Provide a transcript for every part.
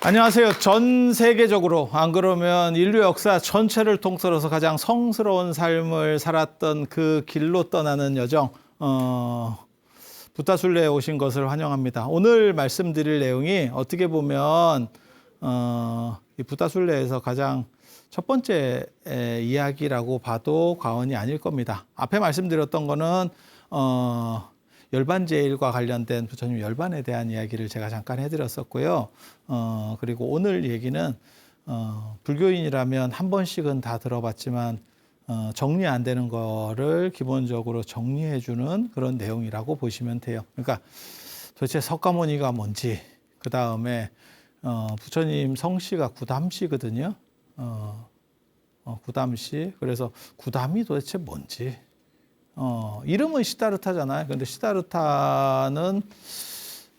안녕하세요. 전 세계적으로 안 그러면 인류 역사 전체를 통틀어서 가장 성스러운 삶을 살았던 그 길로 떠나는 여정 부타술래에 오신 것을 환영합니다. 오늘 말씀드릴 내용이 어떻게 보면 이 부타술래에서 가장 첫 번째 이야기라고 봐도 과언이 아닐 겁니다. 앞에 말씀드렸던 거는 열반제일과 관련된 부처님 열반에 대한 이야기를 제가 잠깐 해드렸었고요. 그리고 오늘 얘기는 불교인이라면 한 번씩은 다 들어봤지만 정리 안 되는 거를 기본적으로 정리해주는 그런 내용이라고 보시면 돼요. 그러니까 도대체 석가모니가 뭔지, 그 다음에 부처님 성씨가 구담씨거든요. 구담씨. 그래서 구담이 도대체 뭔지. 이름은 시다르타잖아요. 근데 시다르타는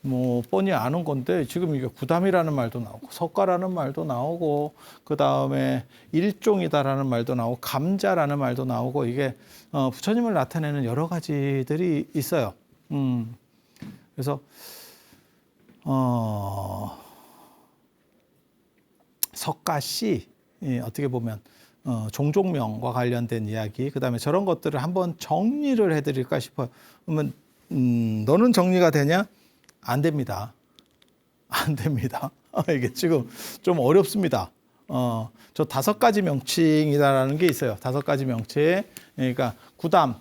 뭐 뻔히 아는 건데 지금 이게 구담이라는 말도 나오고 석가라는 말도 나오고 그 다음에 일종이다라는 말도 나오고 감자라는 말도 나오고 이게 부처님을 나타내는 여러 가지들이 있어요. 그래서 석가씨 어떻게 보면 종족명과 관련된 이야기, 그 다음에 저런 것들을 한번 정리를 해드릴까 싶어요. 그러면 너는 정리가 되냐? 안 됩니다. 안 됩니다. 이게 지금 좀 어렵습니다. 저 5가지 명칭이다라는 게 있어요. 5가지 명칭. 그러니까 구담.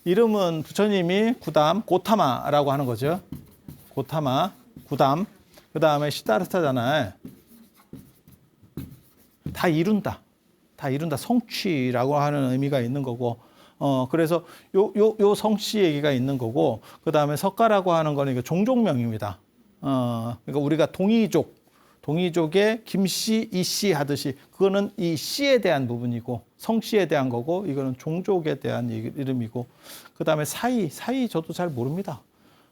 이름은 부처님이 구담, 고타마라고 하는 거죠. 고타마, 구담. 그 다음에 시다르타잖아요. 다 이룬다. 다 이룬다. 성취라고 하는 의미가 있는 거고, 그래서 요 성씨 얘기가 있는 거고, 그 다음에 석가라고 하는 거는 이거 종족명입니다. 그러니까 우리가 동이족의 김씨, 이씨 하듯이, 그거는 이 씨에 대한 부분이고, 성씨에 대한 거고, 이거는 종족에 대한 이름이고, 그 다음에 사이 저도 잘 모릅니다.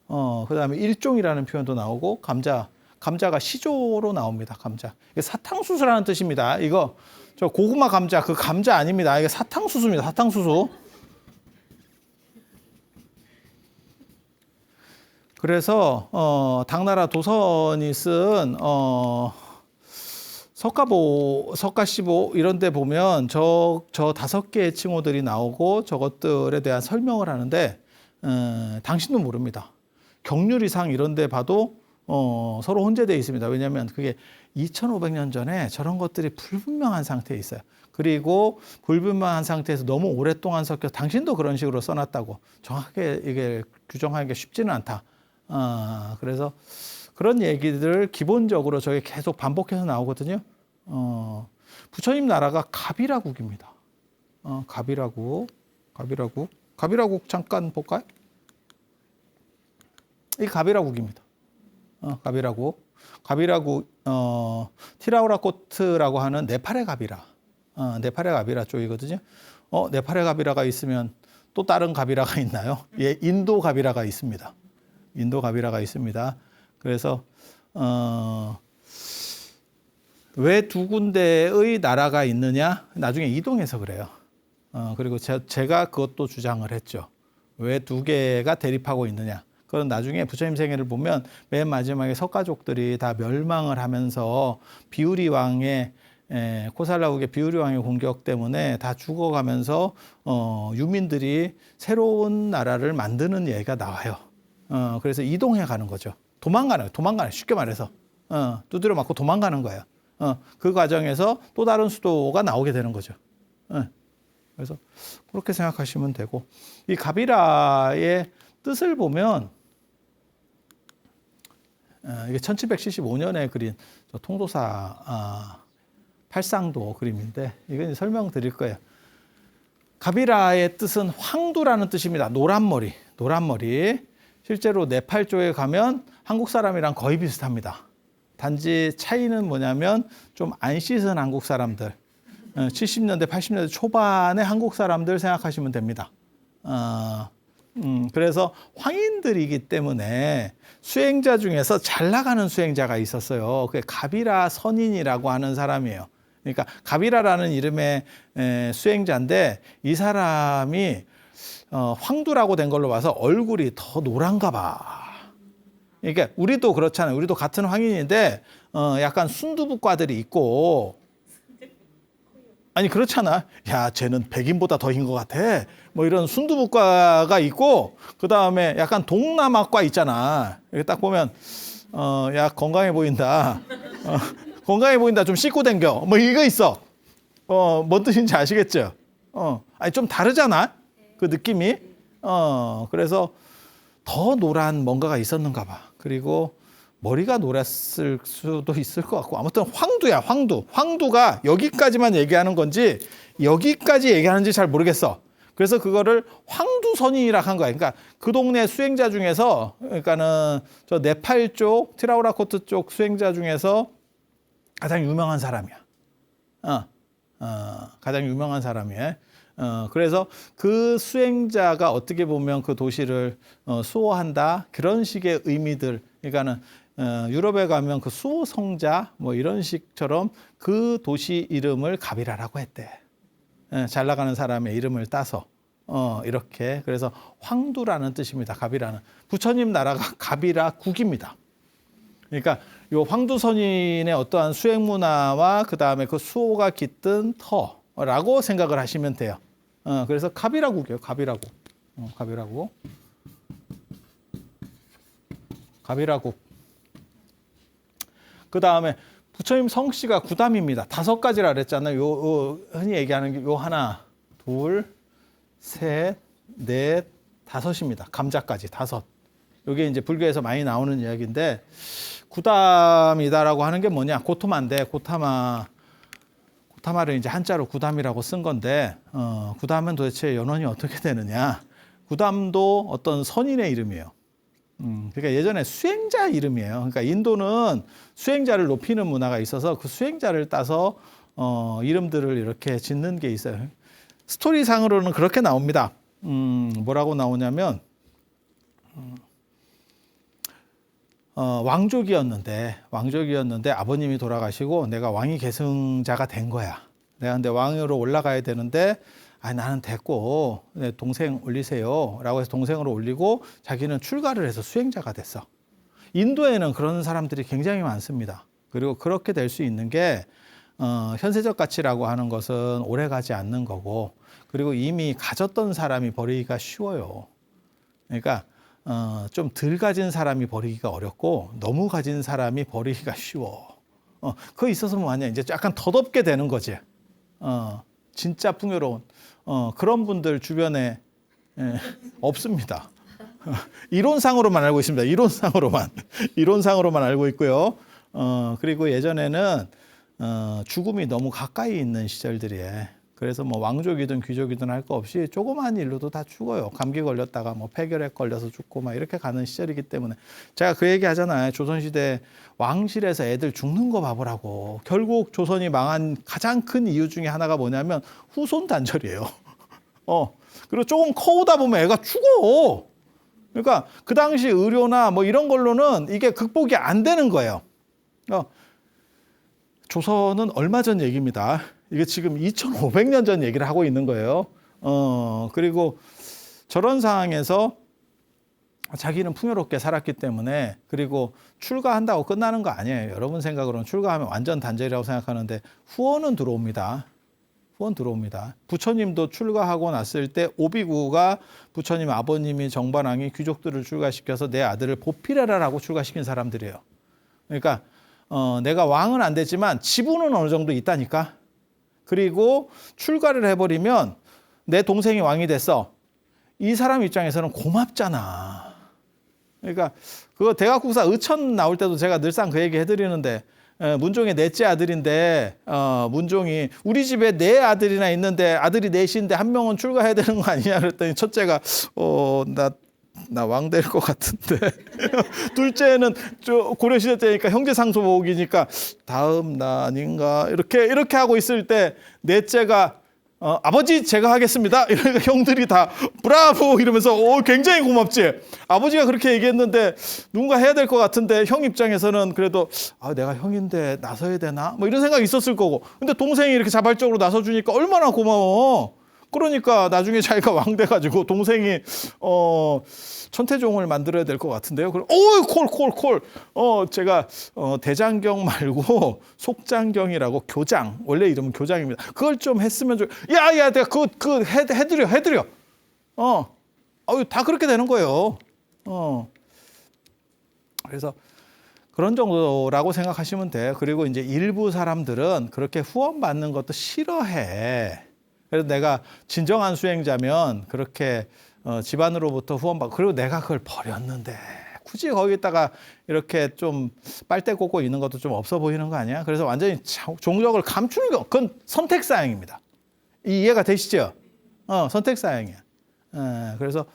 그 다음에 일종이라는 표현도 나오고, 감자가 시조로 나옵니다. 감자. 이게 사탕수수라는 뜻입니다. 이거 저 고구마 감자 그 감자 아닙니다. 이게 사탕수수입니다. 사탕수수. 그래서 당나라 도선이 쓴 석가시보 이런 데 보면 저 5개의 칭호들이 나오고 저것들에 대한 설명을 하는데 당신도 모릅니다. 경률이상 이런 데 봐도 서로 혼재되어 있습니다. 왜냐하면 그게 2500년 전에 저런 것들이 불분명한 상태에 있어요. 그리고 불분명한 상태에서 너무 오랫동안 섞여 당신도 그런 식으로 써놨다고 정확하게 이게 규정하기가 쉽지는 않다. 그래서 그런 얘기들 기본적으로 저게 계속 반복해서 나오거든요. 부처님 나라가 가비라국입니다. 가비라국 잠깐 볼까요? 이 가비라국입니다. 가비라국, 티라우라코트라고 하는 네팔의 가비라 쪽이거든요. 네팔의 가비라가 있으면 또 다른 가비라가 있나요? 예, 인도 가비라가 있습니다. 그래서, 왜 두 군데의 나라가 있느냐? 나중에 이동해서 그래요. 그리고 제가 그것도 주장을 했죠. 왜 2개가 대립하고 있느냐? 그건 나중에 부처님 생애를 보면 맨 마지막에 석가족들이 다 멸망을 하면서 비우리 왕의 코살라국의 비우리 왕의 공격 때문에 다 죽어가면서 유민들이 새로운 나라를 만드는 얘기가 나와요. 그래서 이동해 가는 거죠. 도망가는 쉽게 말해서 두드려 맞고 도망가는 거예요. 그 과정에서 또 다른 수도가 나오게 되는 거죠. 그래서 그렇게 생각하시면 되고, 이 가비라의 뜻을 보면 이게 1775년에 그린 통도사 팔상도 그림인데 이건 설명드릴 거예요. 가비라의 뜻은 황두라는 뜻입니다. 노란 머리. 실제로 네팔 쪽에 가면 한국 사람이랑 거의 비슷합니다. 단지 차이는 뭐냐면 좀 안 씻은 한국 사람들, 70년대, 80년대 초반의 한국 사람들 생각하시면 됩니다. 그래서 황인들이기 때문에 수행자 중에서 잘 나가는 수행자가 있었어요. 그게 가비라 선인이라고 하는 사람이에요. 그러니까 가비라라는 이름의 수행자인데 이 사람이 황두라고 된 걸로 봐서 얼굴이 더 노란가 봐. 그러니까 우리도 그렇잖아요. 우리도 같은 황인인데 약간 순두부과들이 있고 아니 그렇잖아. 야 쟤는 백인보다 더 흰 것 같아. 뭐 이런 순두부과가 있고 그 다음에 약간 동남아과 있잖아. 이렇게 딱 보면 야 건강해 보인다. 건강해 보인다. 좀 씻고 댕겨. 뭐 이거 있어. 뭔 뜻인지 아시겠죠? 아니 좀 다르잖아. 그 느낌이. 그래서 더 노란 뭔가가 있었는가 봐. 그리고 머리가 노랬을 수도 있을 것 같고 아무튼 황두야. 황두가 여기까지만 얘기하는 건지 여기까지 얘기하는지 잘 모르겠어. 그래서 그거를 황두선인이라 한 거야. 그러니까 그 동네 수행자 중에서 그러니까는 저 네팔 쪽 티라우라코트 쪽 수행자 중에서 가장 유명한 사람이야. 가장 유명한 사람이에요. 그래서 그 수행자가 어떻게 보면 그 도시를 수호한다 그런 식의 의미들. 그러니까는 유럽에 가면 그 수호 성자 뭐 이런 식처럼 그 도시 이름을 가비라라고 했대. 잘 나가는 사람의 이름을 따서 이렇게. 그래서 황두라는 뜻입니다. 가비라는. 부처님 나라가 가비라 국입니다. 그러니까 요 황두선인의 어떠한 수행 문화와 그 다음에 그 수호가 깃든 터라고 생각을 하시면 돼요. 그래서 가비라국이에요. 가비라국. 가비라국. 그 다음에 부처님 성씨가 구담입니다. 5가지라 그랬잖아요. 요 흔히 얘기하는 게 요 하나, 둘, 셋, 넷, 5입니다. 감자까지 5. 요게 이제 불교에서 많이 나오는 이야기인데 구담이다라고 하는 게 뭐냐? 고토마인데 고타마를 이제 한자로 구담이라고 쓴 건데 구담은 도대체 연원이 어떻게 되느냐? 구담도 어떤 선인의 이름이에요. 그러니까 예전에 수행자 이름이에요. 그러니까 인도는 수행자를 높이는 문화가 있어서 그 수행자를 따서 이름들을 이렇게 짓는 게 있어요. 스토리상으로는 그렇게 나옵니다. 뭐라고 나오냐면 왕족이었는데 아버님이 돌아가시고 내가 왕위 계승자가 된 거야. 내가 근데 왕으로 올라가야 되는데 나는 됐고 내 동생 올리세요 라고 해서 동생으로 올리고 자기는 출가를 해서 수행자가 됐어. 인도에는 그런 사람들이 굉장히 많습니다. 그리고 그렇게 될 수 있는 게 현세적 가치라고 하는 것은 오래 가지 않는 거고 그리고 이미 가졌던 사람이 버리기가 쉬워요. 그러니까 좀 덜 가진 사람이 버리기가 어렵고 너무 가진 사람이 버리기가 쉬워. 그거 있어서 뭐하냐 이제 약간 덧없게 되는 거지. 진짜 풍요로운 그런 분들 주변에 없습니다. 이론상으로만 알고 있습니다. 이론상으로만 알고 있고요. 그리고 예전에는 죽음이 너무 가까이 있는 시절들이에요. 그래서 뭐 왕족이든 귀족이든 할 거 없이 조그만 일로도 다 죽어요. 감기 걸렸다가 뭐 폐결핵 걸려서 죽고 막 이렇게 가는 시절이기 때문에 제가 그 얘기 하잖아요. 조선시대 왕실에서 애들 죽는 거 봐보라고. 결국 조선이 망한 가장 큰 이유 중에 하나가 뭐냐면 후손 단절이에요. 그리고 조금 커오다 보면 애가 죽어. 그러니까 그 당시 의료나 뭐 이런 걸로는 이게 극복이 안 되는 거예요. 조선은 얼마 전 얘기입니다. 이게 지금 2500년 전 얘기를 하고 있는 거예요. 그리고 저런 상황에서 자기는 풍요롭게 살았기 때문에 그리고 출가한다고 끝나는 거 아니에요. 여러분 생각으로는 출가하면 완전 단절이라고 생각하는데 후원은 들어옵니다. 부처님도 출가하고 났을 때 오비구가 부처님 아버님이 정반왕이 귀족들을 출가시켜서 내 아들을 보필해라라고 출가시킨 사람들이에요. 그러니까 내가 왕은 안 되지만 지분은 어느 정도 있다니까. 그리고 출가를 해버리면 내 동생이 왕이 됐어. 이 사람 입장에서는 고맙잖아. 그러니까 그거 대각국사 의천 나올 때도 제가 늘상 그 얘기 해드리는데 문종의 넷째 아들인데 문종이 우리 집에 4아들이나 있는데 아들이 4인데 한 명은 출가해야 되는 거 아니냐 그랬더니 첫째가 나 왕 될 것 같은데 둘째는 고려시대 때니까 형제상소복이니까 다음 난인가 이렇게 하고 있을 때 넷째가 아버지 제가 하겠습니다. 이러니까 형들이 다 브라보 이러면서 굉장히 고맙지. 아버지가 그렇게 얘기했는데 누군가 해야 될 것 같은데 형 입장에서는 그래도 내가 형인데 나서야 되나 뭐 이런 생각이 있었을 거고 근데 동생이 이렇게 자발적으로 나서주니까 얼마나 고마워. 그러니까 나중에 자기가 왕 돼가지고 동생이 천태종을 만들어야 될 것 같은데요. 그럼 콜. 제가 대장경 말고 속장경이라고 교장, 원래 이름은 교장입니다. 그걸 좀 했으면 야야 내가 그 해드려. 다 그렇게 되는 거예요. 그래서 그런 정도라고 생각하시면 돼요. 그리고 이제 일부 사람들은 그렇게 후원 받는 것도 싫어해. 그래서 내가 진정한 수행자면 그렇게 집안으로부터 후원받고, 그리고 내가 그걸 버렸는데 굳이 거기다가 이렇게 좀 빨대 꽂고 있는 것도 좀 없어 보이는 거 아니야? 그래서 완전히 종적을 감추는 거, 그건 선택사항입니다. 이해가 되시죠? 선택사항이야. 그래서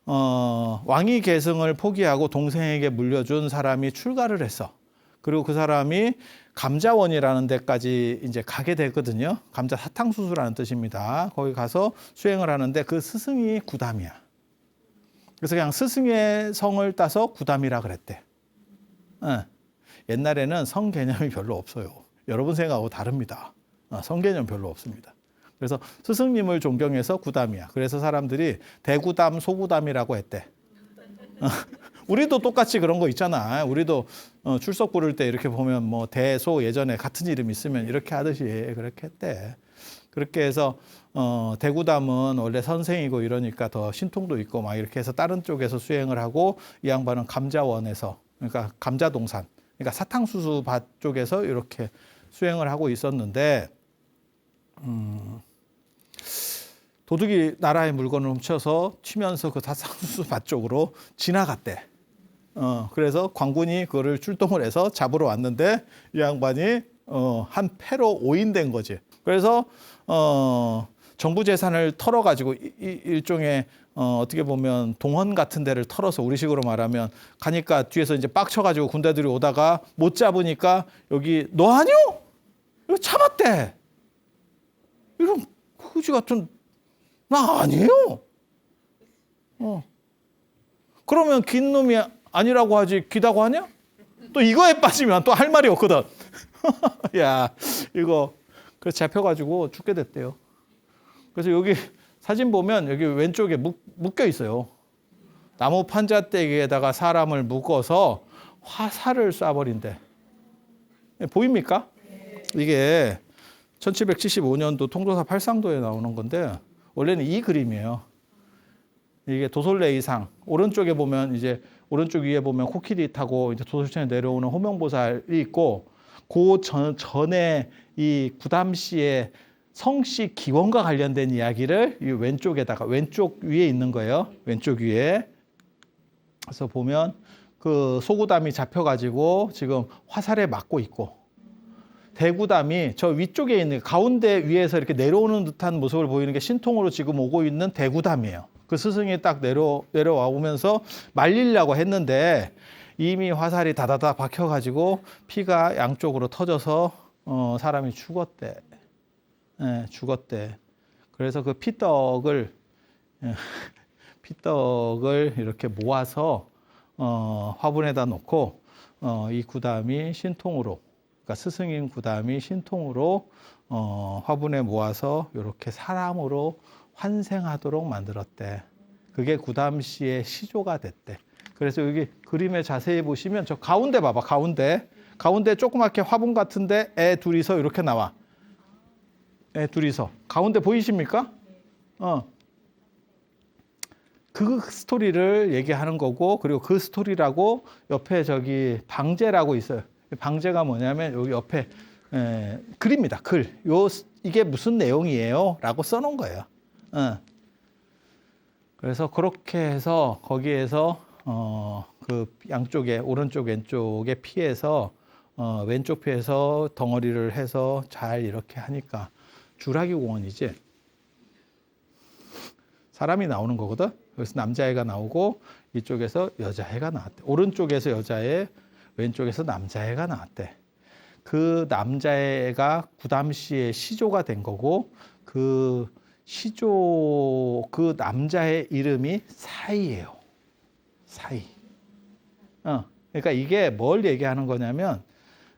왕위 계승을 포기하고 동생에게 물려준 사람이 출가를 했어. 그리고 그 사람이 감자원이라는 데까지 이제 가게 되거든요. 감자 사탕수수라는 뜻입니다. 거기 가서 수행을 하는데 그 스승이 구담이야. 그래서 그냥 스승의 성을 따서 구담이라 그랬대. 옛날에는 성 개념이 별로 없어요. 여러분 생각하고 다릅니다. 성 개념 별로 없습니다. 그래서 스승님을 존경해서 구담이야. 그래서 사람들이 대구담, 소구담이라고 했대. 우리도 똑같이 그런 거 있잖아. 우리도 출석 부를 때 이렇게 보면 뭐 대소 예전에 같은 이름 있으면 이렇게 하듯이 그렇게 했대. 그렇게 해서 대구담은 원래 선생이고 이러니까 더 신통도 있고 막 이렇게 해서 다른 쪽에서 수행을 하고, 이 양반은 감자원에서, 그러니까 감자동산, 그러니까 사탕수수 밭 쪽에서 이렇게 수행을 하고 있었는데, 도둑이 나라의 물건을 훔쳐서 튀면서 그 사탕수수 밭 쪽으로 지나갔대. 그래서 관군이 그거를 출동을 해서 잡으러 왔는데 이 양반이 한 패로 오인된 거지. 그래서 정부 재산을 털어가지고 일종의 어떻게 보면 동원 같은 데를 털어서, 우리식으로 말하면 가니까 뒤에서 이제 빡쳐가지고 군대들이 오다가 못 잡으니까 여기 너 아니요? 이거 참았대. 이런 거지 같은, 나 아니에요. 그러면 긴 놈이 아니라고 하지 기다고 하냐? 또 이거에 빠지면 또 할 말이 없거든. 야, 이거 그래서 잡혀가지고 죽게 됐대요. 그래서 여기 사진 보면 여기 왼쪽에 묶여 있어요. 나무 판자떼기에다가 사람을 묶어서 화살을 쏴버린대. 보입니까? 이게 1775년도 통도사 팔상도에 나오는 건데 원래는 이 그림이에요. 이게 도솔레이상, 오른쪽에 보면 이제 오른쪽 위에 보면 코끼리 타고 이제 도솔천에 내려오는 호명보살이 있고, 그 전에 이 구담씨의 성씨 기원과 관련된 이야기를 이 왼쪽에다가, 왼쪽 위에 있는 거예요. 왼쪽 위에. 그래서 보면 그 소구담이 잡혀가지고 지금 화살에 맞고 있고, 대구담이 저 위쪽에 있는 가운데 위에서 이렇게 내려오는 듯한 모습을 보이는 게 신통으로 지금 오고 있는 대구담이에요. 그 스승이 딱 내려와 오면서 말리려고 했는데 이미 화살이 다다다 박혀가지고 피가 양쪽으로 터져서 사람이 죽었대. 죽었대. 그래서 그 피떡을 이렇게 모아서 화분에다 놓고 이 구담이 신통으로, 그러니까 스승인 구담이 신통으로 화분에 모아서 이렇게 사람으로 환생하도록 만들었대. 그게 구담씨의 시조가 됐대. 그래서 여기 그림에 자세히 보시면 저 가운데 봐봐. 가운데 조그맣게 화분 같은데 애 둘이서 이렇게 나와. 애 둘이서. 가운데 보이십니까? 그 스토리를 얘기하는 거고, 그리고 그 스토리라고 옆에 저기 방제라고 있어요. 방제가 뭐냐면 여기 옆에 글입니다. 글. 이게 무슨 내용이에요? 라고 써놓은 거예요. 그래서 그렇게 해서 거기에서 그 양쪽에, 오른쪽 왼쪽에 피해서 왼쪽 피해서 덩어리를 해서 잘 이렇게 하니까 주라기 공원이지. 사람이 나오는 거거든. 그래서 남자애가 나오고 이쪽에서 여자애가 나왔대. 오른쪽에서 여자애, 왼쪽에서 남자애가 나왔대. 그 남자애가 구담씨의 시조가 된 거고, 그 남자의 이름이 사이예요. 사이. 그러니까 이게 뭘 얘기하는 거냐면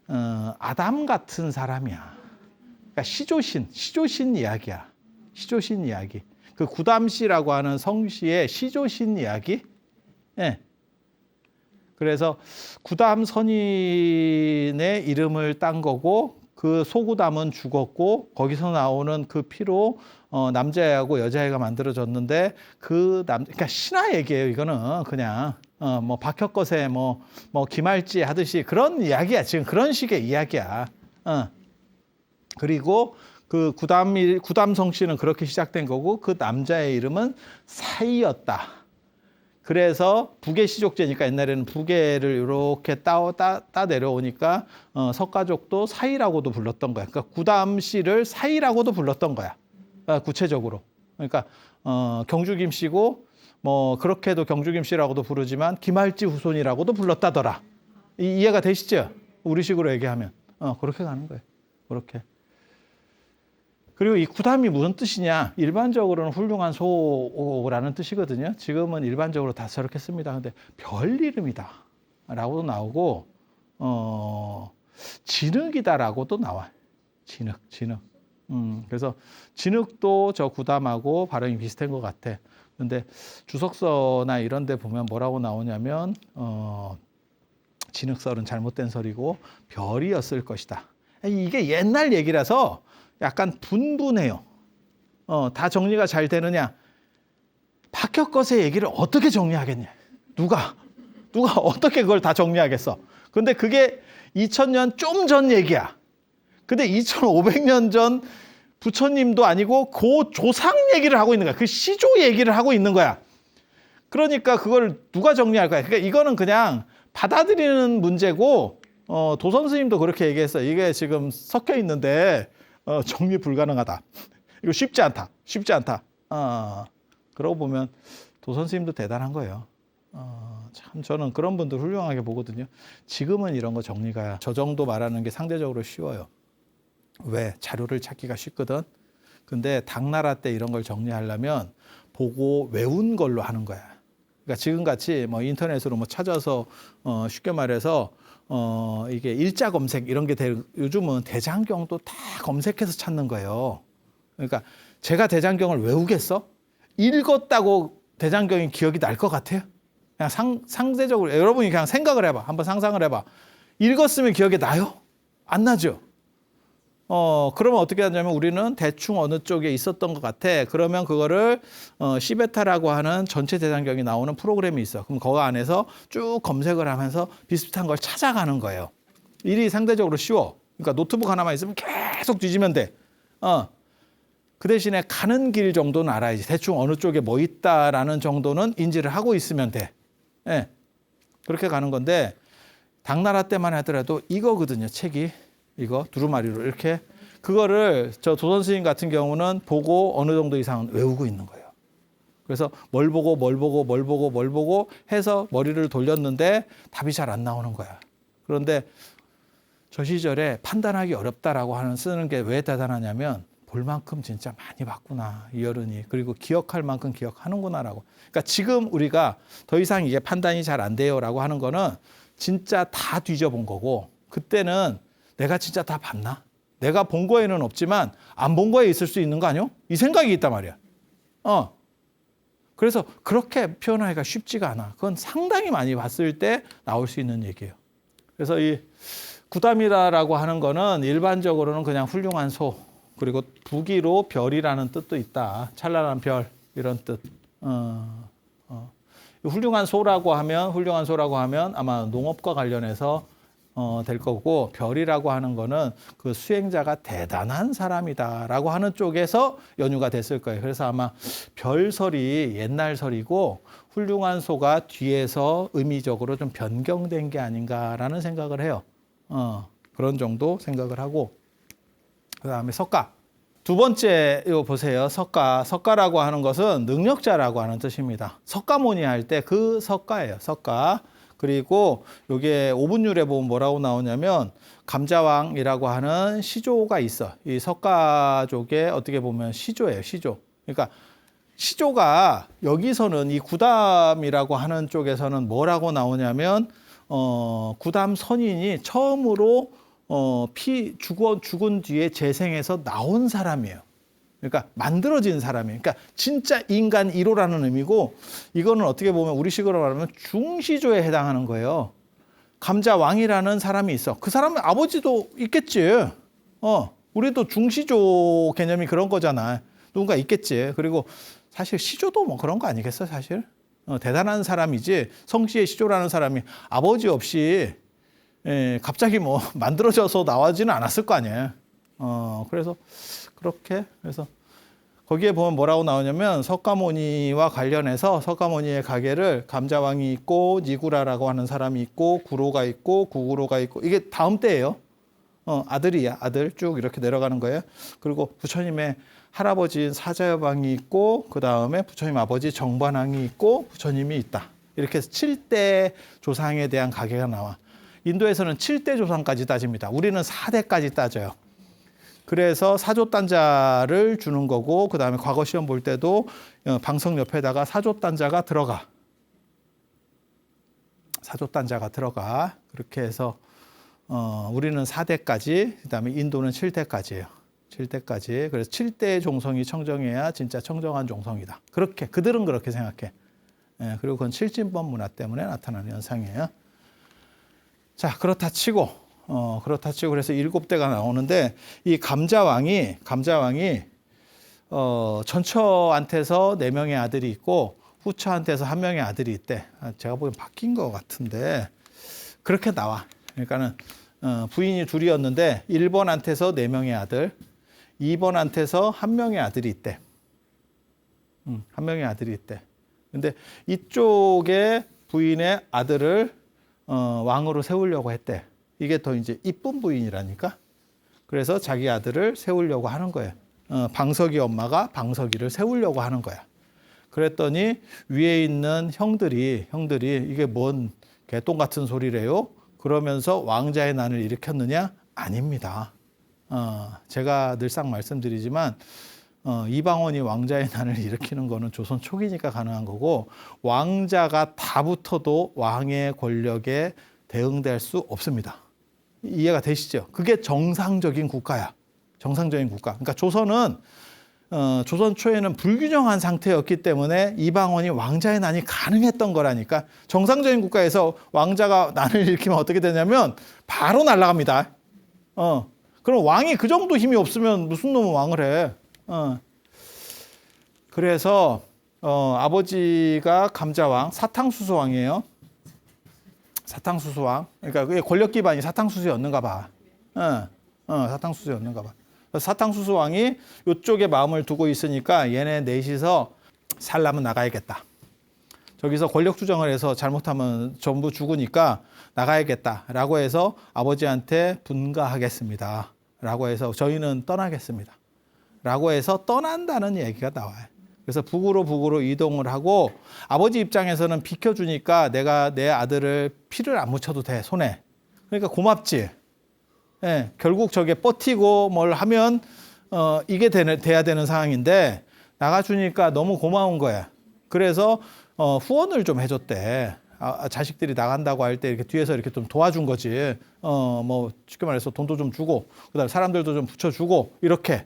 아담 같은 사람이야. 그러니까 시조신 이야기야. 시조신 이야기. 그 구담시라고 하는 성씨의 시조신 이야기. 예. 그래서 구담 선인의 이름을 딴 거고 그 소구담은 죽었고 거기서 나오는 그 피로 남자애하고 여자애가 만들어졌는데 그러니까 신화 얘기예요. 이거는 그냥 뭐 박혁거세 뭐 김할지 하듯이 그런 이야기야. 지금 그런 식의 이야기야. 그리고 그 구담성 씨는 그렇게 시작된 거고 그 남자의 이름은 사이였다. 그래서 북의 시족제니까 옛날에는 북해를 이렇게 따 내려오니까 석가족도 사이라고도 불렀던 거야. 그러니까 구담씨를 사이라고도 불렀던 거야. 구체적으로. 그러니까 경주김 씨고 뭐 그렇게도 경주김 씨라고도 부르지만 김할지 후손이라고도 불렀다더라. 이해가 되시죠? 우리식으로 얘기하면 그렇게 가는 거예요. 그렇게. 그리고 이 구담이 무슨 뜻이냐? 일반적으로는 훌륭한 소라는 뜻이거든요. 지금은 일반적으로 다 저렇게 씁니다. 근데 별 이름이다 라고도 나오고 진흙이다라고도 나와요. 진흙. 그래서 진흙도 저 구담하고 발음이 비슷한 것 같아. 근데 주석서나 이런 데 보면 뭐라고 나오냐면 진흙설은 잘못된 설이고 별이었을 것이다. 이게 옛날 얘기라서 약간 분분해요. 다 정리가 잘 되느냐? 박혁거세 얘기를 어떻게 정리하겠냐? 누가 어떻게 그걸 다 정리하겠어? 근데 그게 2000년 좀 전 얘기야. 근데 2500년 전 부처님도 아니고 그 조상 얘기를 하고 있는 거야. 그 시조 얘기를 하고 있는 거야. 그러니까 그걸 누가 정리할 거야? 그러니까 이거는 그냥 받아들이는 문제고 도선 스님도 그렇게 얘기했어요. 이게 지금 섞여 있는데 정리 불가능하다. 이거 쉽지 않다. 그러고 보면 도선 스님도 대단한 거예요. 참 저는 그런 분들 훌륭하게 보거든요. 지금은 이런 거 정리가 저 정도 말하는 게 상대적으로 쉬워요. 왜? 자료를 찾기가 쉽거든. 근데 당나라 때 이런 걸 정리하려면 보고 외운 걸로 하는 거야. 그러니까 지금같이 뭐 인터넷으로 뭐 찾아서 쉽게 말해서 이게 일자 검색 이런 게 요즘은 대장경도 다 검색해서 찾는 거예요. 그러니까 제가 대장경을 외우겠어? 읽었다고 대장경이 기억이 날 것 같아요? 그냥 상대적으로 여러분이 그냥 생각을 해봐. 한번 상상을 해봐. 읽었으면 기억이 나요? 안 나죠? 그러면 어떻게 하냐면 우리는 대충 어느 쪽에 있었던 것 같아. 그러면 그거를 시베타라고 하는 전체 대장경이 나오는 프로그램이 있어. 그럼 그 안에서 쭉 검색을 하면서 비슷한 걸 찾아가는 거예요. 일이 상대적으로 쉬워. 그러니까 노트북 하나만 있으면 계속 뒤지면 돼. 그 대신에 가는 길 정도는 알아야지. 대충 어느 쪽에 뭐 있다라는 정도는 인지를 하고 있으면 돼. 예. 그렇게 가는 건데 당나라 때만 하더라도 이거거든요. 책이. 이거 두루마리로 이렇게 그거를 저 도선 스님 같은 경우는 보고 어느 정도 이상은 외우고 있는 거예요. 그래서 뭘 보고 해서 머리를 돌렸는데 답이 잘 안 나오는 거야. 그런데 저 시절에 판단하기 어렵다라고 쓰는 게 왜 대단하냐면 볼 만큼 진짜 많이 봤구나 이 어른이. 그리고 기억할 만큼 기억하는구나라고. 그러니까 지금 우리가 더 이상 이게 판단이 잘 안 돼요라고 하는 거는 진짜 다 뒤져본 거고 그때는 내가 진짜 다 봤나? 내가 본 거에는 없지만 안 본 거에 있을 수 있는 거 아니요? 이 생각이 있단 말이야. 그래서 그렇게 표현하기가 쉽지가 않아. 그건 상당히 많이 봤을 때 나올 수 있는 얘기예요. 그래서 이 구담이라고 하는 거는 일반적으로는 그냥 훌륭한 소, 그리고 부기로 별이라는 뜻도 있다. 찬란한 별 이런 뜻. 훌륭한 소라고 하면 아마 농업과 관련해서 될 거고 별이라고 하는 거는 그 수행자가 대단한 사람이다라고 하는 쪽에서 연유가 됐을 거예요. 그래서 아마 별설이 옛날 설이고 훌륭한 소가 뒤에서 의미적으로 좀 변경된 게 아닌가라는 생각을 해요. 그런 정도 생각을 하고 그다음에 석가. 두 번째 이거 보세요. 석가라고 하는 것은 능력자라고 하는 뜻입니다. 석가모니 할 때 그 석가예요. 석가. 그리고 요게 오분율에 보면 뭐라고 나오냐면 감자왕이라고 하는 시조가 있어. 이 석가족의 어떻게 보면 시조예요. 시조. 그러니까 시조가 여기서는 이 구담이라고 하는 쪽에서는 뭐라고 나오냐면 구담 선인이 처음으로 죽은 뒤에 재생해서 나온 사람이에요. 그러니까 만들어진 사람이에요. 그러니까 진짜 인간 1호라는 의미고 이거는 어떻게 보면 우리식으로 말하면 중시조에 해당하는 거예요. 감자왕이라는 사람이 있어. 그 사람은 아버지도 있겠지. 우리도 중시조 개념이 그런 거잖아. 누군가 있겠지. 그리고 사실 시조도 뭐 그런 거 아니겠어, 사실? 대단한 사람이지. 성씨의 시조라는 사람이 아버지 없이 갑자기 뭐 만들어져서 나와지는 않았을 거 아니에요. 그래서 그렇게 그래서 거기에 보면 뭐라고 나오냐면 석가모니와 관련해서 석가모니의 가게를 감자왕이 있고 니구라라고 하는 사람이 있고 구로가 있고 구구로가 있고 이게 다음 때예요. 아들이야, 아들 쭉 이렇게 내려가는 거예요. 그리고 부처님의 할아버지인 사자여방이 있고 그 다음에 부처님 아버지 정반왕이 있고 부처님이 있다. 이렇게 해서 7대 조상에 대한 가계가 나와. 인도에서는 7대 조상까지 따집니다. 우리는 4대까지 따져요. 그래서 사조단자를 주는 거고 그 다음에 과거 시험 볼 때도 방석 옆에다가 사조단자가 들어가. 사조단자가 들어가. 그렇게 해서 우리는 4대까지 그 다음에 인도는 7대까지예요. 7대까지. 그래서 7대의 종성이 청정해야 진짜 청정한 종성이다. 그렇게 그들은 그렇게 생각해. 그리고 그건 칠진법 문화 때문에 나타나는 현상이에요. 자, 그렇다 치고 그래서 7대가 나오는데 이 감자왕이 전처한테서 4명의 아들이 있고 후처한테서 1명의 아들이 있대. 제가 보기엔 바뀐 것 같은데 그렇게 나와. 그러니까는 부인이 둘이었는데 1번한테서 4명의 아들, 2번한테서 1명의 아들이 있대. 1명의 아들이 있대. 근데 이쪽에 부인의 아들을 왕으로 세우려고 했대. 이게 더 이제 이쁜 부인이라니까. 그래서 자기 아들을 세우려고 하는 거예요. 방석이 엄마가 방석이를 세우려고 하는 거야. 그랬더니 위에 있는 형들이 이게 뭔 개똥 같은 소리래요? 그러면서 왕자의 난을 일으켰느냐? 아닙니다. 제가 늘상 말씀드리지만 이방원이 왕자의 난을 일으키는 거는 조선 초기니까 가능한 거고 왕자가 다 붙어도 왕의 권력에 대응될 수 없습니다. 이해가 되시죠? 그게 정상적인 국가야. 정상적인 국가. 그러니까 조선은 조선 초에는 불균형한 상태였기 때문에 이방원이 왕자의 난이 가능했던 거라니까. 정상적인 국가에서 왕자가 난을 일으키면 어떻게 되냐면 바로 날아갑니다. 그럼 왕이 그 정도 힘이 없으면 무슨 놈은 왕을 해. 그래서 아버지가 감자왕, 사탕수수왕이에요. 사탕수수왕. 그러니까 그게 권력 기반이 사탕수수였는가 봐. 사탕수수였는가 봐. 사탕수수왕이 이쪽에 마음을 두고 있으니까 얘네 넷이서 살려면 나가야겠다. 저기서 권력 투정을 해서 잘못하면 전부 죽으니까 나가야겠다라고 해서 아버지한테 분가하겠습니다. 라고 해서 저희는 떠나겠습니다. 라고 해서 떠난다는 얘기가 나와요. 그래서 북으로 이동을 하고 아버지 입장에서는 비켜주니까 내가 내 아들을 피를 안 묻혀도 돼, 손에. 그러니까 고맙지. 예, 결국 저게 버티고 뭘 하면 이게 돼야 되는 상황인데 나가주니까 너무 고마운 거야. 그래서 후원을 좀 해줬대. 자식들이 나간다고 할 때 이렇게 뒤에서 이렇게 좀 도와준 거지. 뭐 쉽게 말해서 돈도 좀 주고 그다음에 사람들도 좀 붙여주고 이렇게.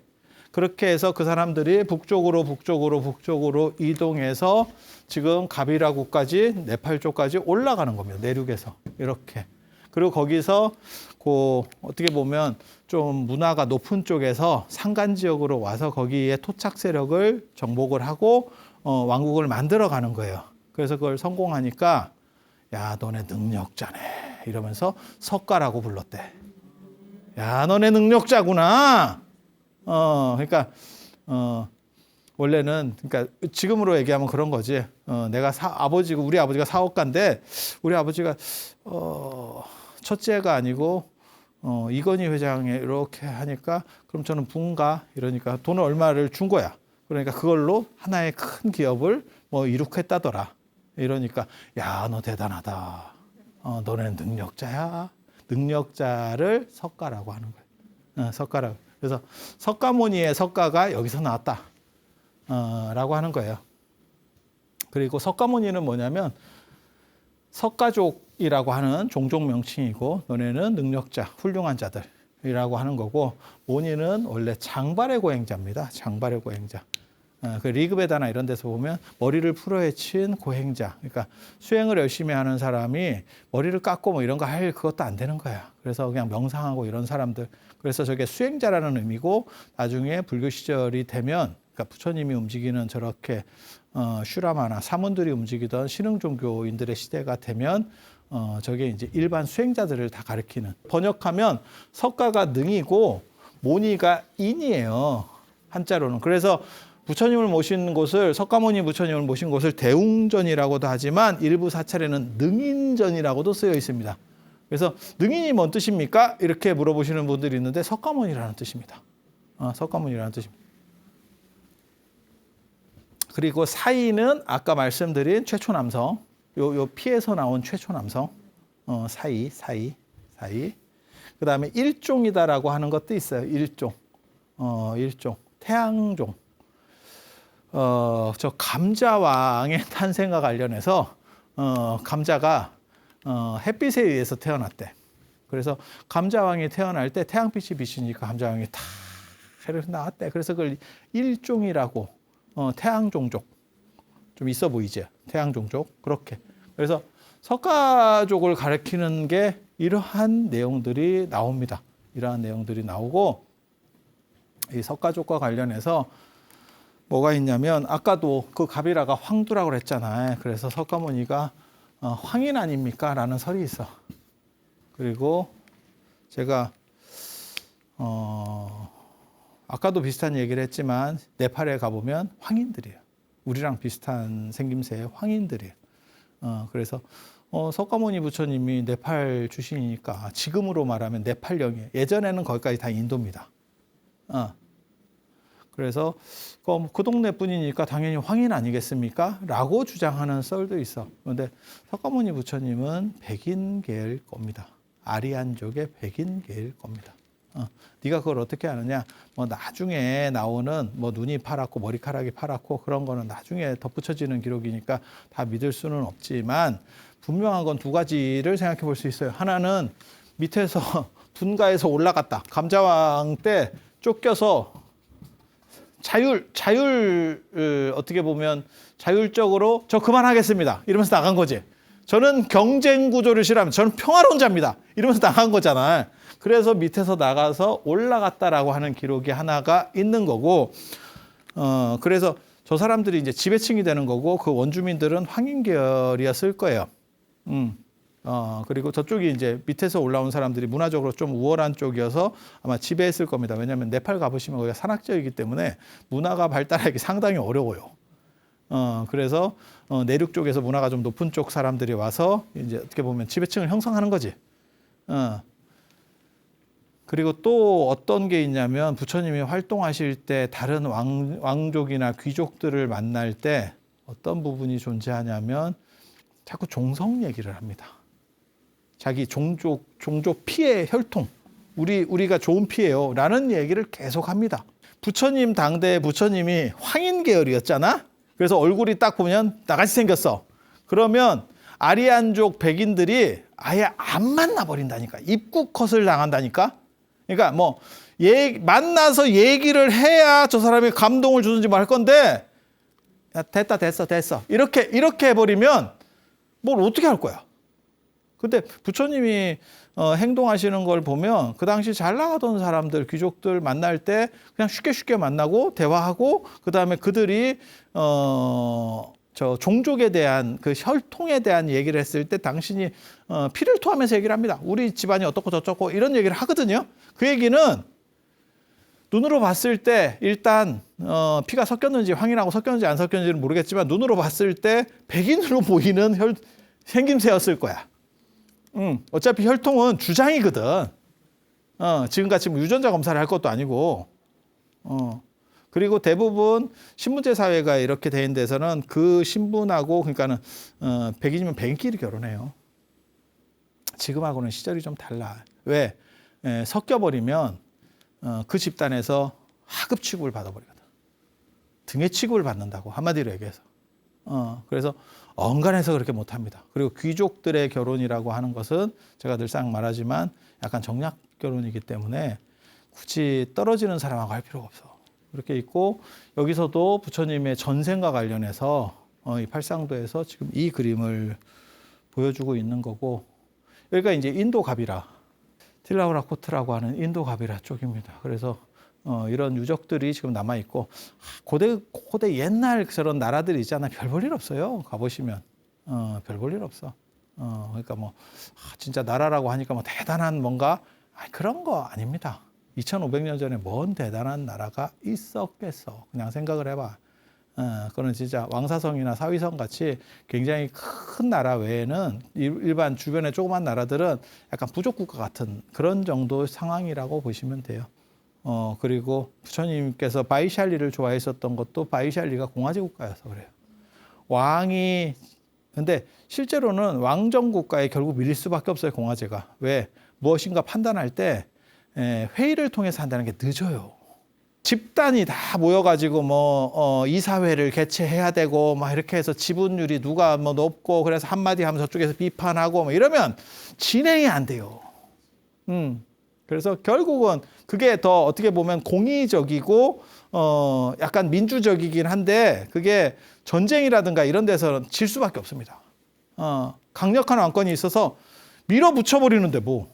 그렇게 해서 그 사람들이 북쪽으로 이동해서 지금 가비라구까지 네팔 쪽까지 올라가는 겁니다. 내륙에서 이렇게. 그리고 거기서 어떻게 보면 좀 문화가 높은 쪽에서 산간 지역으로 와서 거기에 토착 세력을 정복을 하고 왕국을 만들어 가는 거예요. 그래서 그걸 성공하니까 야, 너네 능력자네 이러면서 석가라고 불렀대. 야, 너네 능력자구나. 그러니까 원래는 그러니까 지금으로 얘기하면 그런 거지. 내가 우리 아버지가 사업가인데 우리 아버지가 첫째가 아니고 이건희 회장에 이렇게 하니까 그럼 저는 분가 이러니까 돈을 얼마를 준 거야. 그러니까 그걸로 하나의 큰 기업을 뭐 이룩했다더라. 이러니까 야, 너 대단하다. 너는 능력자야. 능력자를 석가라고 하는 거야. 석가라고. 그래서 석가모니의 석가가 여기서 나왔다. 라고 하는 거예요. 그리고 석가모니는 뭐냐면 석가족이라고 하는 종족 명칭이고 너네는 능력자, 훌륭한 자들. 이라고 하는 거고, 모니는 원래 장발의 고행자입니다. 장발의 고행자. 그 리그베다나 이런 데서 보면 머리를 풀어헤친 고행자. 그러니까 수행을 열심히 하는 사람이 머리를 깎고 뭐 이런 거 할 그것도 안 되는 거야. 그래서 그냥 명상하고 이런 사람들. 그래서 저게 수행자라는 의미고, 나중에 불교 시절이 되면, 그러니까 부처님이 움직이는 저렇게 슈라마나 사문들이 움직이던 신흥 종교인들의 시대가 되면 저게 이제 일반 수행자들을 다 가리키는. 번역하면 석가가 능이고 모니가 인이에요. 한자로는. 그래서 부처님을 모신 곳을, 석가모니 부처님을 모신 곳을 대웅전이라고도 하지만 일부 사찰에는 능인전이라고도 쓰여 있습니다. 그래서 능인이 뭔 뜻입니까? 이렇게 물어보시는 분들이 있는데 석가모니라는 뜻입니다. 석가모니라는 뜻입니다. 그리고 사이는 아까 말씀드린 최초 남성, 요 피에서 나온 최초 남성, 사이. 그 다음에 일종이다라고 하는 것도 있어요. 일종, 태양종. 저 감자왕의 탄생과 관련해서 감자가 햇빛에 의해서 태어났대. 그래서 감자왕이 태어날 때 태양빛이 비치니까 감자왕이 탁 나왔대. 그래서 그걸 일종이라고, 태양종족. 좀 있어 보이죠? 태양종족. 그렇게. 그래서 석가족을 가리키는 게 이러한 내용들이 나옵니다. 이러한 내용들이 나오고, 이 석가족과 관련해서 뭐가 있냐면, 아까도 그 가비라가 황두라고 그랬잖아요. 그래서 석가모니가 황인 아닙니까? 라는 설이 있어. 그리고 제가 아까도 비슷한 얘기를 했지만 네팔에 가보면 황인들이에요. 우리랑 비슷한 생김새의 황인들이에요. 그래서 석가모니 부처님이 네팔 출신이니까 지금으로 말하면 네팔령이에요. 예전에는 거기까지 다 인도입니다. 그래서 그 동네뿐이니까 당연히 황인 아니겠습니까? 라고 주장하는 썰도 있어. 그런데 석가모니 부처님은 백인계일 겁니다. 아리안족의 백인계일 겁니다. 네가 그걸 어떻게 아느냐? 뭐 나중에 나오는 뭐 눈이 파랗고 머리카락이 파랗고 그런 거는 나중에 덧붙여지는 기록이니까 다 믿을 수는 없지만, 분명한 건 두 가지를 생각해 볼 수 있어요. 하나는 밑에서 분가에서 올라갔다. 감자왕 때 쫓겨서 어떻게 보면 자율적으로 저 그만하겠습니다 이러면서 나간 거지. 저는 경쟁 구조를 싫어합니다. 저는 평화로운 자입니다 이러면서 나간 거잖아요. 그래서 밑에서 나가서 올라갔다라고 하는 기록이 하나가 있는 거고, 그래서 저 사람들이 이제 지배층이 되는 거고, 그 원주민들은 황인 계열이었을 거예요. 그리고 저쪽이 이제 밑에서 올라온 사람들이 문화적으로 좀 우월한 쪽이어서 아마 지배했을 겁니다. 왜냐하면 네팔 가보시면 거기가 산악지역이기 때문에 문화가 발달하기 상당히 어려워요. 그래서 내륙 쪽에서 문화가 좀 높은 쪽 사람들이 와서 이제 어떻게 보면 지배층을 형성하는 거지. 그리고 또 어떤 게 있냐면, 부처님이 활동하실 때 다른 왕족이나 귀족들을 만날 때 어떤 부분이 존재하냐면 자꾸 종성 얘기를 합니다. 자기 종족 피의 혈통, 우리가 좋은 피예요 라는 얘기를 계속 합니다. 부처님 당대에 부처님이 황인 계열이었잖아. 그래서 얼굴이 딱 보면 나같이 생겼어. 그러면 아리안족 백인들이 아예 안 만나버린다니까. 입국 컷을 당한다니까. 그러니까 뭐 만나서 얘기를 해야 저 사람이 감동을 주는지 뭐 할 건데, 야, 됐어 이렇게 해버리면 뭘 어떻게 할 거야. 근데 부처님이 행동하시는 걸 보면 그 당시 잘 나가던 사람들, 귀족들 만날 때 그냥 쉽게 만나고 대화하고, 그 다음에 그들이 저 종족에 대한 그 혈통에 대한 얘기를 했을 때 당신이 피를 토하면서 얘기를 합니다. 우리 집안이 어떻고 저쩌고 이런 얘기를 하거든요. 그 얘기는 눈으로 봤을 때 일단 피가 섞였는지, 황인하고 섞였는지 안 섞였는지는 모르겠지만 눈으로 봤을 때 백인으로 보이는 생김새였을 거야. 어차피 혈통은 주장이거든. 지금같이 뭐 유전자 검사를 할 것도 아니고. 그리고 대부분 신분제 사회가 이렇게 돼 있는 데서는 그 신분하고, 그러니까는 백인이면 백인끼리 결혼해요. 지금하고는 시절이 좀 달라. 왜? 섞여버리면 그 집단에서 하급 취급을 받아버리거든. 등의 취급을 받는다고, 한마디로 얘기해서. 그래서 언간해서 그렇게 못합니다. 그리고 귀족들의 결혼이라고 하는 것은 제가 늘상 말하지만 약간 정략 결혼이기 때문에 굳이 떨어지는 사람하고 할 필요가 없어. 그렇게 있고 여기서도 부처님의 전생과 관련해서 이 팔상도에서 지금 이 그림을 보여주고 있는 거고, 여기가 이제 인도 가비라, 틸라우라코트라고 하는 인도 가비라 쪽입니다. 그래서 이런 유적들이 지금 남아 있고, 고대 옛날 저런 나라들이 있잖아요. 별 볼 일 없어요. 가보시면 별 볼 일 없어. 그러니까 뭐 진짜 나라라고 하니까 뭐 대단한 뭔가 그런 거 아닙니다. 2500년 전에 뭔 대단한 나라가 있었겠어. 그냥 생각을 해봐. 그거는 진짜 왕사성이나 사위성 같이 굉장히 큰 나라 외에는 일반 주변의 조그만 나라들은 약간 부족국가 같은 그런 정도의 상황이라고 보시면 돼요. 그리고 부처님께서 바이샬리를 좋아했었던 것도 바이샬리가 공화제 국가여서 그래요. 왕이, 근데 실제로는 왕정 국가에 결국 밀릴 수밖에 없어요, 공화제가. 왜? 무엇인가 판단할 때 회의를 통해서 한다는 게 늦어요. 집단이 다 모여가지고 이사회를 개최해야 되고 막 이렇게 해서 지분율이 누가 뭐 높고 그래서 한마디 하면 저쪽에서 비판하고 뭐 이러면 진행이 안 돼요. 그래서 결국은 그게 더 어떻게 보면 공의적이고 약간 민주적이긴 한데 그게 전쟁이라든가 이런 데서는 질 수밖에 없습니다. 강력한 왕권이 있어서 밀어붙여 버리는데 뭐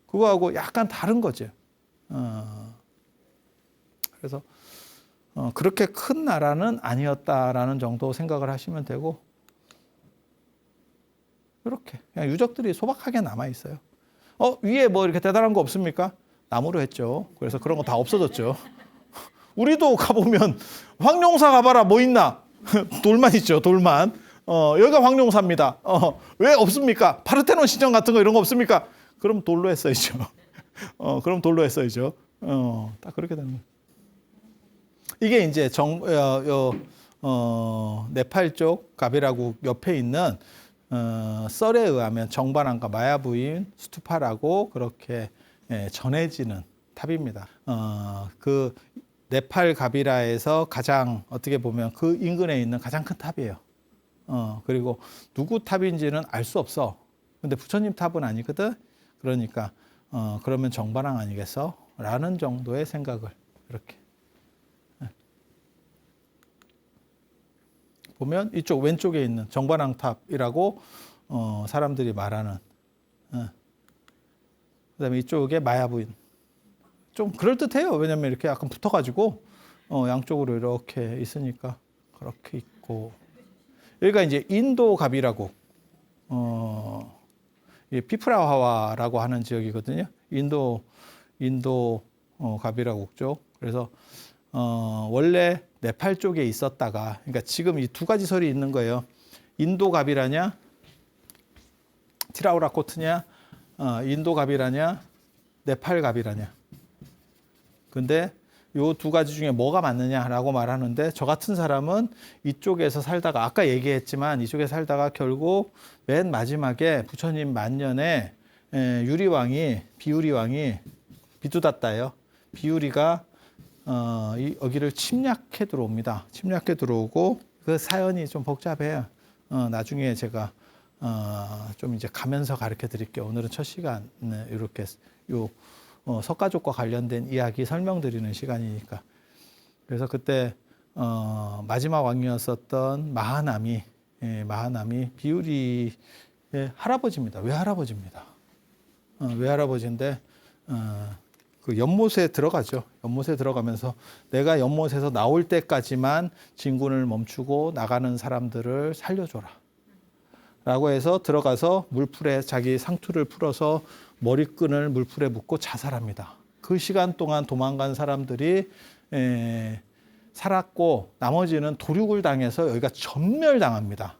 그거하고 약간 다른 거죠. 그래서 그렇게 큰 나라는 아니었다라는 정도 생각을 하시면 되고, 이렇게 그냥 유적들이 소박하게 남아 있어요. 위에 뭐 이렇게 대단한 거 없습니까? 나무로 했죠. 그래서 그런 거 다 없어졌죠. 우리도 가보면 황룡사 가봐라 뭐 있나? 돌만 있죠. 돌만. 여기가 황룡사입니다. 왜 없습니까? 파르테논 신전 같은 거 이런 거 없습니까? 그럼 돌로 했어야죠. 그럼 돌로 했어야죠. 딱 그렇게 되는 거예요. 이게 이제 네팔 쪽 가비라국 옆에 있는 썰에 의하면 정반왕과 마야부인 스투파라고 그렇게 전해지는 탑입니다. 그 네팔 가비라에서 가장 어떻게 보면 그 인근에 있는 가장 큰 탑이에요. 그리고 누구 탑인지는 알 수 없어. 근데 부처님 탑은 아니거든. 그러니까 그러면 정반왕 아니겠어? 라는 정도의 생각을 이렇게 보면 이쪽 왼쪽에 있는 정반왕탑이라고 사람들이 말하는, 그다음에 이쪽에 마야부인. 좀 그럴듯해요. 왜냐면 이렇게 약간 붙어가지고 양쪽으로 이렇게 있으니까 그렇게 있고, 여기가 이제 인도 가비라국, 피프라화라고 하는 지역이거든요. 인도 가비라국 쪽. 그래서 원래 네팔 쪽에 있었다가, 그러니까 지금 이 두 가지 설이 있는 거예요. 인도 가비라냐, 티라우라코트냐, 인도 가비라냐, 네팔 가비라냐. 근데 요 두 가지 중에 뭐가 맞느냐라고 말하는데, 저 같은 사람은 이쪽에서 살다가 아까 얘기했지만 이쪽에 살다가 결국 맨 마지막에 부처님 만년에 비우리 왕이 비두다따예요. 비우리가 여기를 침략해 들어옵니다. 침략해 들어오고 그 사연이 좀 복잡해요. 나중에 제가 좀 이제 가면서 가르쳐 드릴게요. 오늘은 첫 시간 이렇게 석가족과 관련된 이야기 설명드리는 시간이니까. 그래서 그때 마지막 왕이었었던 마하남이 비우리의 할아버지입니다. 외할아버지입니다. 외할아버지인데 그 연못에 들어가죠. 연못에 들어가면서 내가 연못에서 나올 때까지만 진군을 멈추고 나가는 사람들을 살려줘라 라고 해서 들어가서 물풀에 자기 상투를 풀어서 머리끈을 물풀에 묶고 자살합니다. 그 시간 동안 도망간 사람들이 살았고 나머지는 도륙을 당해서 여기가 전멸당합니다.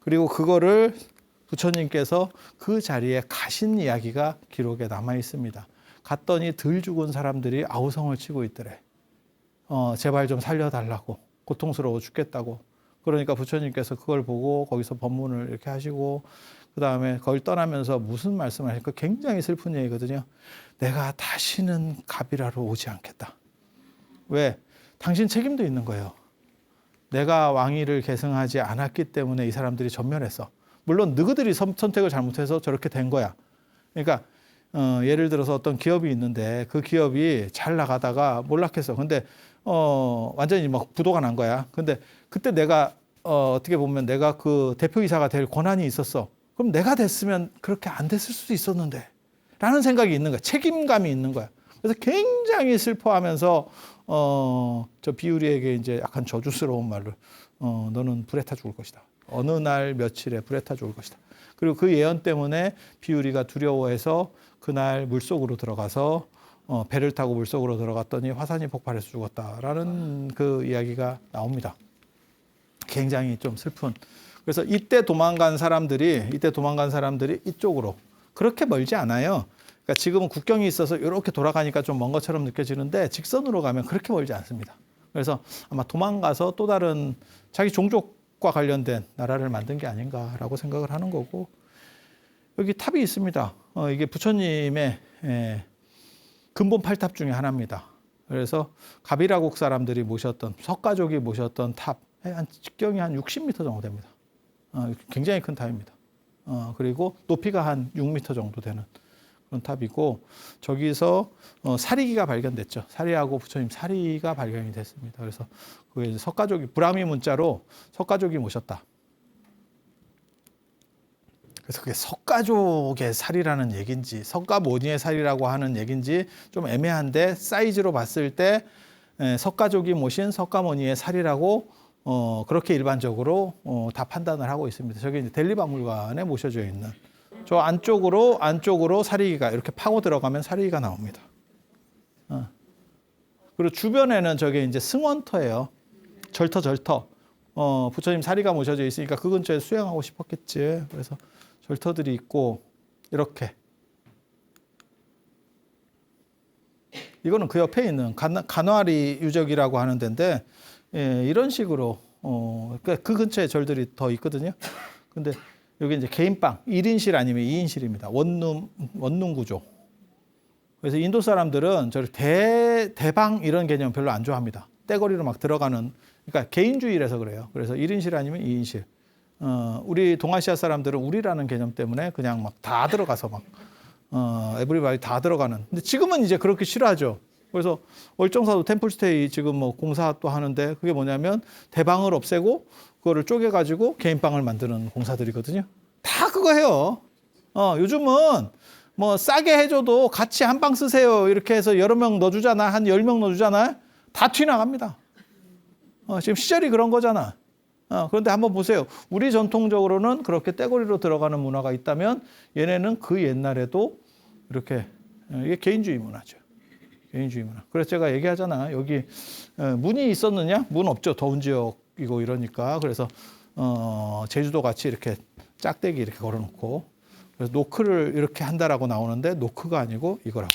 그리고 그거를 부처님께서 그 자리에 가신 이야기가 기록에 남아 있습니다. 갔더니 덜 죽은 사람들이 아우성을 치고 있더래. 제발 좀 살려달라고. 고통스러워 죽겠다고. 그러니까 부처님께서 그걸 보고 거기서 법문을 이렇게 하시고, 그 다음에 거길 떠나면서 무슨 말씀을 하실까? 굉장히 슬픈 얘기거든요. 내가 다시는 가비라로 오지 않겠다. 왜? 당신 책임도 있는 거예요. 내가 왕위를 계승하지 않았기 때문에 이 사람들이 전멸했어. 물론 너희들이 선택을 잘못해서 저렇게 된 거야. 그러니까 예를 들어서 어떤 기업이 있는데 그 기업이 잘 나가다가 몰락했어. 근데 완전히 막 부도가 난 거야. 근데 그때 내가 어떻게 보면 내가 그 대표이사가 될 권한이 있었어. 그럼 내가 됐으면 그렇게 안 됐을 수도 있었는데 라는 생각이 있는 거야. 책임감이 있는 거야. 그래서 굉장히 슬퍼하면서 저 비유리에게 이제 약간 저주스러운 말로 너는 불에 타 죽을 것이다. 어느 날 며칠에 불에 타 죽을 것이다. 그리고 그 예언 때문에 비유리가 두려워해서 그날 물속으로 들어가서 배를 타고 물속으로 들어갔더니 화산이 폭발해서 죽었다라는 그 이야기가 나옵니다. 굉장히 좀 슬픈. 그래서 이때 도망간 사람들이 이쪽으로 그렇게 멀지 않아요. 그러니까 지금은 국경이 있어서 이렇게 돌아가니까 좀 먼 것처럼 느껴지는데 직선으로 가면 그렇게 멀지 않습니다. 그래서 아마 도망가서 또 다른 자기 종족과 관련된 나라를 만든 게 아닌가라고 생각을 하는 거고, 여기 탑이 있습니다. 이게 부처님의 근본 8탑 중에 하나입니다. 그래서 가비라국 사람들이 모셨던, 석가족이 모셨던 탑, 직경이 한 60m 정도 됩니다. 굉장히 큰 탑입니다. 그리고 높이가 한 6m 정도 되는 그런 탑이고, 저기서 사리기가 발견됐죠. 사리하고 부처님 사리가 발견이 됐습니다. 그래서 그게 석가족이, 브라미 문자로 석가족이 모셨다. 그래서 그게 석가족의 살이라는 얘기인지 석가모니의 살이라고 하는 얘기인지 좀 애매한데, 사이즈로 봤을 때 석가족이 모신 석가모니의 살이라고 그렇게 일반적으로 다 판단을 하고 있습니다. 저기 이제 델리박물관에 모셔져 있는 저 안쪽으로 사리기가 이렇게 파고 들어가면 사리기가 나옵니다. 그리고 주변에는 저게 이제 승원터예요. 절터. 부처님 사리가 모셔져 있으니까 그 근처에 수행하고 싶었겠지. 그래서 절터들이 있고, 이렇게. 이거는 그 옆에 있는 간화리 유적이라고 하는 데인데, 이런 식으로, 그러니까 그 근처에 절들이 더 있거든요. 근데 여기 이제 개인방, 1인실 아니면 2인실입니다. 원룸 구조. 그래서 인도 사람들은 저를 대방 이런 개념 별로 안 좋아합니다. 떼거리로 막 들어가는, 그러니까 개인주의라서 그래요. 그래서 1인실 아니면 2인실. 우리 동아시아 사람들은 우리라는 개념 때문에 그냥 막 다 들어가서 막 에브리바디 다 들어가는. 근데 지금은 이제 그렇게 싫어하죠. 그래서 월정사도 템플스테이 지금 뭐 공사 또 하는데, 그게 뭐냐면 대방을 없애고 그거를 쪼개가지고 개인방을 만드는 공사들이거든요. 다 그거 해요. 요즘은 뭐 싸게 해줘도 같이 한 방 쓰세요 이렇게 해서 여러 명 넣어주잖아. 한 10명 넣어주잖아. 다 튀나갑니다. 지금 시절이 그런 거잖아. 그런데 한번 보세요. 우리 전통적으로는 그렇게 떼거리로 들어가는 문화가 있다면, 얘네는 그 옛날에도 이렇게, 이게 개인주의 문화죠. 개인주의 문화. 그래서 제가 얘기하잖아. 여기 문이 있었느냐? 문 없죠. 더운 지역이고 이러니까. 그래서 제주도 같이 이렇게 짝대기 이렇게 걸어놓고, 그래서 노크를 이렇게 한다라고 나오는데 노크가 아니고 이거라고.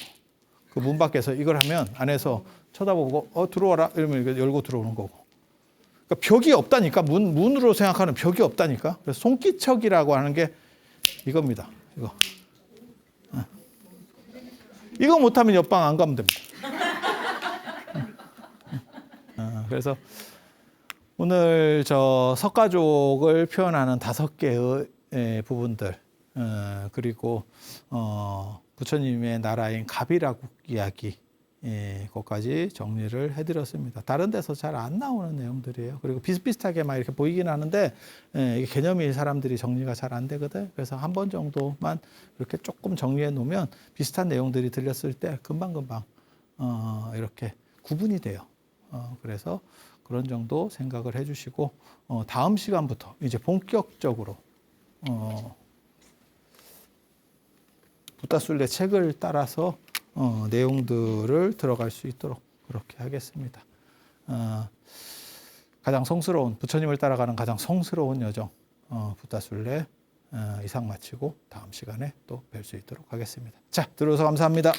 그 문 밖에서 이걸 하면 안에서 쳐다보고 들어와라 이러면 이렇게 열고 들어오는 거고. 그러니까 벽이 없다니까. 문으로 생각하는 벽이 없다니까. 그래서 손기척이라고 하는 게 이겁니다. 이거 못하면 옆방 안 가면 됩니다. 그래서 오늘 저 석가족을 표현하는 5개의 부분들, 그리고 부처님의 나라인 가비라국 이야기, 그것까지 정리를 해드렸습니다. 다른 데서 잘 안 나오는 내용들이에요. 그리고 비슷비슷하게 막 이렇게 보이긴 하는데 이게 개념이 사람들이 정리가 잘 안 되거든. 그래서 한 번 정도만 이렇게 조금 정리해 놓으면 비슷한 내용들이 들렸을 때 금방금방 이렇게 구분이 돼요. 그래서 그런 정도 생각을 해주시고, 다음 시간부터 이제 본격적으로 붓다술레 책을 따라서 내용들을 들어갈 수 있도록 그렇게 하겠습니다. 가장 성스러운, 부처님을 따라가는 가장 성스러운 여정, 붓다술레 이상 마치고 다음 시간에 또 뵐 수 있도록 하겠습니다. 자, 들어오셔서 감사합니다.